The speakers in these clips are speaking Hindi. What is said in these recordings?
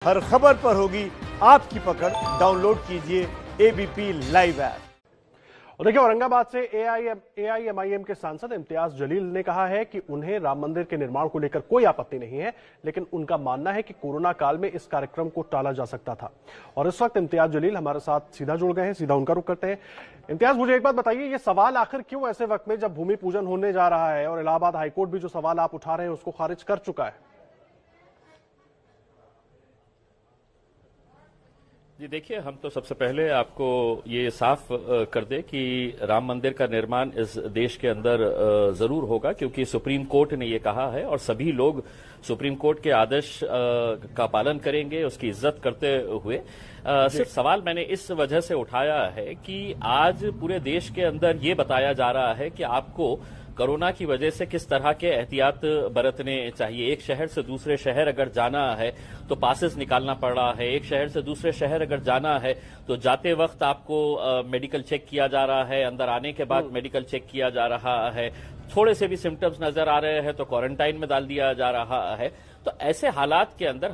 हर खबर पर होगी आपकी पकड़। डाउनलोड कीजिए एबीपी लाइव ऐप। और देखिए, औरंगाबाद से एआईएमआईएम के सांसद इम्तियाज जलील ने कहा है कि उन्हें राम मंदिर के निर्माण को लेकर कोई आपत्ति नहीं है, लेकिन उनका मानना है कि कोरोना काल में इस कार्यक्रम को टाला जा सकता था। और इस वक्त इम्तियाज जलील हमारे साथ सीधा जुड़ गए हैं, सीधा उनका रुख करते हैं। इम्तियाज, मुझे एक बात बताइए, ये सवाल आखिर क्यों ऐसे वक्त में जब भूमि पूजन होने जा रहा है और इलाहाबाद हाईकोर्ट भी जो सवाल आप उठा रहे हैं उसको खारिज कर चुका है? जी देखिए, हम तो सबसे पहले आपको ये साफ कर दे कि राम मंदिर का निर्माण इस देश के अंदर जरूर होगा, क्योंकि सुप्रीम कोर्ट ने ये कहा है और सभी लोग सुप्रीम कोर्ट के आदेश का पालन करेंगे, उसकी इज्जत करते हुए। सिर्फ सवाल मैंने इस वजह से उठाया है कि आज पूरे देश के अंदर ये बताया जा रहा है कि आपको कोरोना की वजह से किस तरह के एहतियात बरतने चाहिए। एक शहर से दूसरे शहर अगर जाना है तो पासेस निकालना पड़ रहा है, एक शहर से दूसरे शहर अगर जाना है तो जाते वक्त आपको मेडिकल चेक किया जा रहा है, अंदर आने के बाद मेडिकल चेक किया जा रहा है, थोड़े से भी सिम्टम्स नजर आ रहे हैं तो क्वारंटाइन में डाल दिया जा रहा है। तो ऐसे हालात के अंदर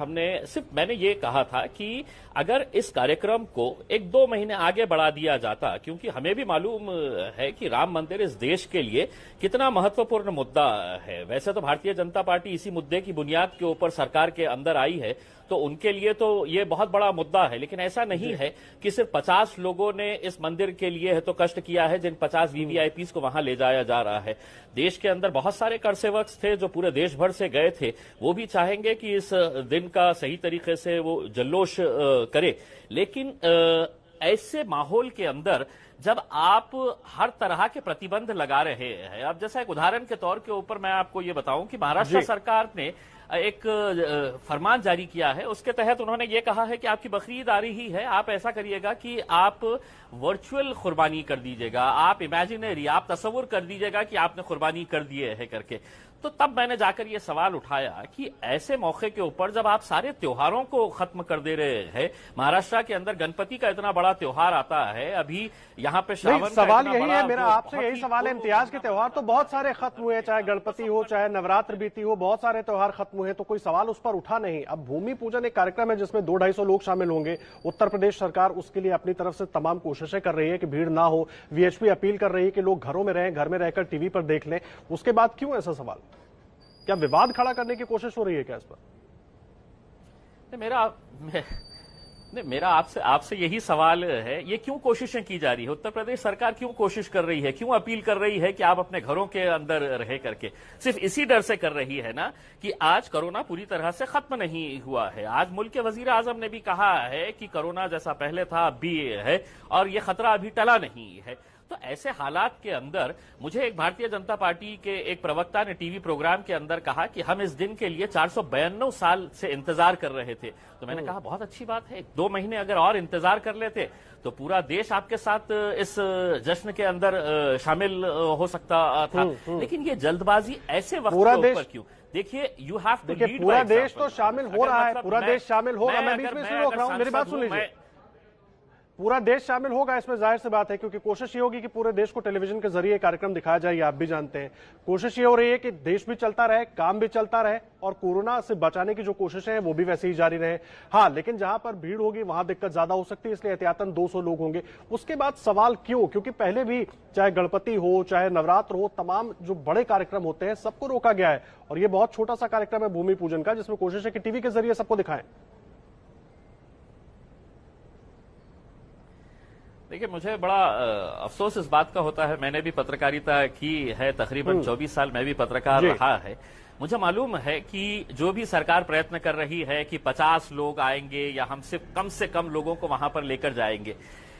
मैंने ये कहा था कि अगर इस कार्यक्रम को 1-2 महीने आगे बढ़ा दिया जाता, क्योंकि हमें भी मालूम है कि राम मंदिर इस देश के लिए कितना महत्वपूर्ण मुद्दा है। वैसे तो भारतीय जनता पार्टी इसी मुद्दे की बुनियाद के ऊपर सरकार के अंदर आई है, तो उनके लिए तो ये बहुत बड़ा मुद्दा है। लेकिन ऐसा नहीं है कि सिर्फ 50 लोगों ने इस मंदिर के लिए है तो कष्ट किया है, जिन 50 वीवीआईपीज को वहां ले जाया जा रहा है। देश के अंदर बहुत सारे करसेवक थे जो पूरे देश भर से गए थे, वो भी चाहेंगे कि इस दिन का सही तरीके से वो जल्लोश करे। लेकिन ऐसे माहौल के अंदर जब आप हर तरह के प्रतिबंध लगा रहे हैं, अब जैसा एक उदाहरण के तौर के ऊपर मैं आपको ये बताऊं कि महाराष्ट्र सरकार ने एक फरमान जारी किया है, उसके तहत उन्होंने ये कहा है कि आपकी बकरीद आ रही है, आप ऐसा करिएगा कि आप वर्चुअल कुर्बानी कर दीजिएगा, आप इमेजिनरी, आप तस्वुर कर दीजिएगा कि आपने कुर्बानी कर दिए है करके। तो तब मैंने जाकर ये सवाल उठाया कि ऐसे मौके के ऊपर जब आप सारे त्योहारों को खत्म कर दे रहे हैं, महाराष्ट्र के अंदर गणपति का इतना बड़ा त्योहार आता है, अभी यहाँ पे श्रावण सवाल यही है मेरा आपसे, यही सवाल है। इम्तियाज के त्योहार तो बहुत सारे खत्म हुए, चाहे गणपति हो, चाहे नवरात्र बीती हो, बहुत सारे त्योहार खत्म हुए, तो कोई सवाल उस पर उठा नहीं। अब भूमि पूजन एक कार्यक्रम है जिसमें 200-250 लोग शामिल होंगे। उत्तर प्रदेश सरकार उसके लिए अपनी तरफ से तमाम कोशिशें कर रही है कि भीड़ ना हो। वीएचपी अपील कर रही है कि लोग घरों में रहें, घर में रहकर टीवी पर देख लें। उसके बाद क्यों ऐसा सवाल? क्या विवाद खड़ा करने की कोशिश हो रही है क्या इस पर? मेरा आपसे यही सवाल है, ये क्यों कोशिशें की जा रही है? उत्तर प्रदेश सरकार क्यों कोशिश कर रही है, क्यों अपील कर रही है कि आप अपने घरों के अंदर रह करके? सिर्फ इसी डर से कर रही है ना कि आज कोरोना पूरी तरह से खत्म नहीं हुआ है। आज मुल्क के वजीर आजम ने भी कहा है कि कोरोना जैसा पहले था अब भी है और ये खतरा अभी टला नहीं है। तो ऐसे हालात के अंदर मुझे एक भारतीय जनता पार्टी के एक प्रवक्ता ने टीवी प्रोग्राम के अंदर कहा कि हम इस दिन के लिए 492 साल से इंतजार कर रहे थे। तो मैंने कहा बहुत अच्छी बात है, 2 महीने अगर और इंतजार कर लेते तो पूरा देश आपके साथ इस जश्न के अंदर शामिल हो सकता था। लेकिन ये जल्दबाजी ऐसे वक्त के ऊपर क्यों? देखिए, यू हैव टू लीड। पूरा देश तो शामिल हो रहा है, पूरा देश शामिल होगा। मैं बीच में इसलिए रोक रहा हूं, मेरी बात सुन लीजिए। पूरा देश शामिल होगा इसमें, जाहिर सी बात है, क्योंकि कोशिश ये होगी कि पूरे देश को टेलीविजन के जरिए कार्यक्रम दिखाया जाए, आप भी जानते हैं। कोशिश ये हो रही है कि देश भी चलता रहे, काम भी चलता रहे और कोरोना से बचाने की जो कोशिशें हैं वो भी वैसे ही जारी रहे। हाँ, लेकिन जहां पर भीड़ होगी वहां दिक्कत ज्यादा हो सकती है, इसलिए एहतियातन 200 लोग होंगे। उसके बाद सवाल क्यों? क्योंकि पहले भी चाहे गणपति हो, चाहे नवरात्र हो, तमाम जो बड़े कार्यक्रम होते हैं सबको रोका गया है और ये बहुत छोटा सा कार्यक्रम है भूमि पूजन का, जिसमें कोशिश है कि टीवी के जरिए सबको दिखाएं। देखिए, मुझे बड़ा अफसोस इस बात का होता है, मैंने भी पत्रकारिता की है, तकरीबन 24 साल मैं भी पत्रकार रहा है। मुझे मालूम है कि जो भी सरकार प्रयत्न कर रही है कि 50 लोग आएंगे या हम सिर्फ कम से कम लोगों को वहां पर लेकर जाएंगे,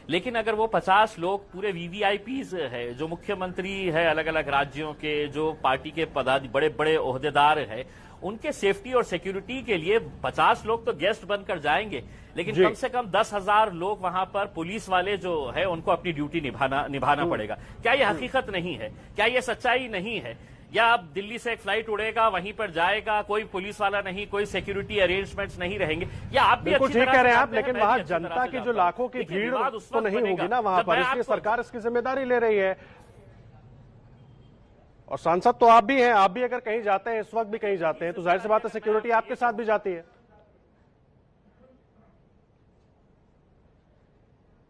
लेकिन अगर वो 50 लोग पूरे वीवीआईपीज है, जो मुख्यमंत्री है अलग अलग राज्यों के, जो पार्टी के बड़े बड़े ओहदेदार है, उनके सेफ्टी और सिक्योरिटी के लिए 50 लोग तो गेस्ट बनकर जाएंगे, लेकिन कम से कम 10,000 लोग वहां पर पुलिस वाले जो है उनको अपनी ड्यूटी निभाना पड़ेगा। क्या ये हकीकत नहीं है? क्या ये सच्चाई नहीं है? या अब दिल्ली से एक फ्लाइट उड़ेगा, वहीं पर जाएगा, कोई पुलिस वाला नहीं, कोई सिक्योरिटी अरेंजमेंट्स नहीं रहेंगे? या आप भी अच्छी तरह कह रहे हैं आप, लेकिन वहां जनता की जो लाखों की भीड़ तो नहीं होगी ना वहां पर, इसलिए सरकार इसकी जिम्मेदारी ले रही है। और सांसद तो आप भी हैं, आप भी अगर कहीं जाते हैं, इस वक्त भी कहीं जाते हैं, तो जाहिर सी बात है सिक्योरिटी आपके साथ भी जाती है।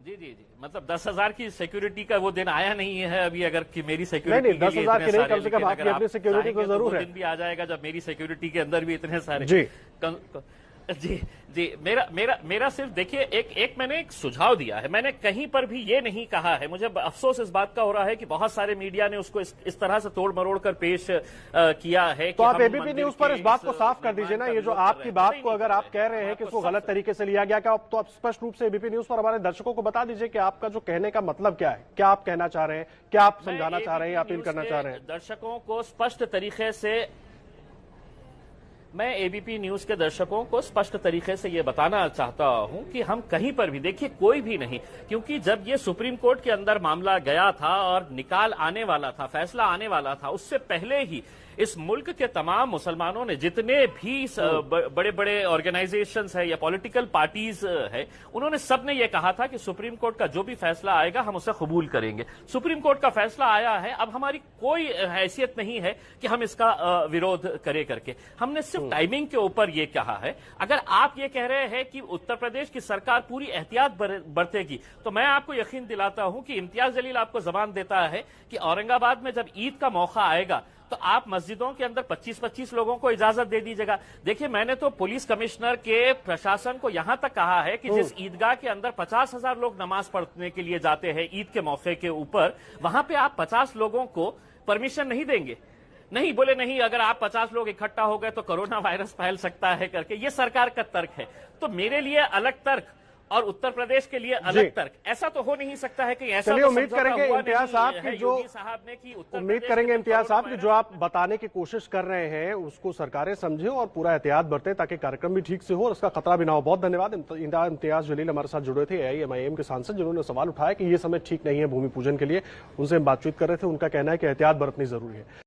जी, मतलब 10,000 की सिक्योरिटी का वो दिन आया नहीं है अभी, अगर कि मेरी नहीं सिक्योरिटी नहीं, 10,000 की नहीं, कम से कम आपकी अपनी सिक्योरिटी तो जरूर है। दिन भी आ जाएगा जब मेरी सिक्योरिटी के अंदर भी इतने सारे जी जी, मेरा सिर्फ देखिए, एक मैंने एक सुझाव दिया है। मैंने कहीं पर भी ये नहीं कहा है, मुझे अफसोस इस बात का हो रहा है कि बहुत सारे मीडिया ने उसको इस तरह से तोड़ मरोड़ कर पेश किया है। तो आप एबीपी न्यूज पर इस बात को साफ कर दीजिए ना, ये जो आपकी बात को अगर आप कह रहे हैं कि इसको गलत तरीके से लिया गया, क्या तो आप स्पष्ट रूप से एबीपी न्यूज पर हमारे दर्शकों को बता दीजिए कि आपका जो कहने का मतलब क्या है, क्या आप कहना चाह रहे हैं, क्या आप समझाना चाह रहे हैं, अपील करना चाह रहे हैं। दर्शकों को स्पष्ट तरीके से, मैं एबीपी न्यूज के दर्शकों को स्पष्ट तरीके से यह बताना चाहता हूं कि हम कहीं पर भी, देखिए कोई भी नहीं, क्योंकि जब ये सुप्रीम कोर्ट के अंदर मामला गया था और निकाल आने वाला था, फैसला आने वाला था, उससे पहले ही इस मुल्क के तमाम मुसलमानों ने, जितने भी बड़े बड़े ऑर्गेनाइजेशंस है या पॉलिटिकल पार्टीज है, उन्होंने सबने ये कहा था कि सुप्रीम कोर्ट का जो भी फैसला आएगा हम उसे कबूल करेंगे। सुप्रीम कोर्ट का फैसला आया है, अब हमारी कोई हैसियत नहीं है कि हम इसका विरोध करें करके। हमने सिर्फ टाइमिंग के ऊपर यह कहा है। अगर आप ये कह रहे हैं कि उत्तर प्रदेश की सरकार पूरी एहतियात बरतेगी, तो मैं आपको यकीन दिलाता हूं कि इम्तियाज जलील आपको जबान देता है कि औरंगाबाद में जब ईद का मौका आएगा तो आप मस्जिदों के अंदर 25-25 लोगों को इजाजत दे दीजिएगा। देखिए, मैंने तो पुलिस कमिश्नर के प्रशासन को यहां तक कहा है कि जिस ईदगाह के अंदर 50,000 लोग नमाज पढ़ने के लिए जाते हैं ईद के मौके के ऊपर, वहां पे आप 50 लोगों को परमिशन नहीं देंगे। नहीं, बोले नहीं, अगर आप 50 लोग इकट्ठा हो गए तो कोरोना वायरस फैल सकता है करके, ये सरकार का तर्क है। तो मेरे लिए अलग तर्क और उत्तर प्रदेश के लिए अलग तर्क, ऐसा तो हो नहीं सकता है कि ऐसा। चलिए, उम्मीद करेंगे इम्तियाज साहब की जो उम्मीद करेंगे इम्तियाज साहब की जो आप बताने की कोशिश कर रहे हैं उसको सरकारें समझें और पूरा एहतियात बरतें ताकि कार्यक्रम भी ठीक से हो और उसका खतरा भी ना हो। बहुत धन्यवाद। इम्तियाज जलील हमारे साथ जुड़े थे, AIMIM के सांसद, जिन्होंने सवाल उठाया कि ये समय ठीक नहीं है भूमि पूजन के लिए। उनसे हम बातचीत कर रहे थे। उनका कहना है कि एहतियात बरतनी जरूरी है।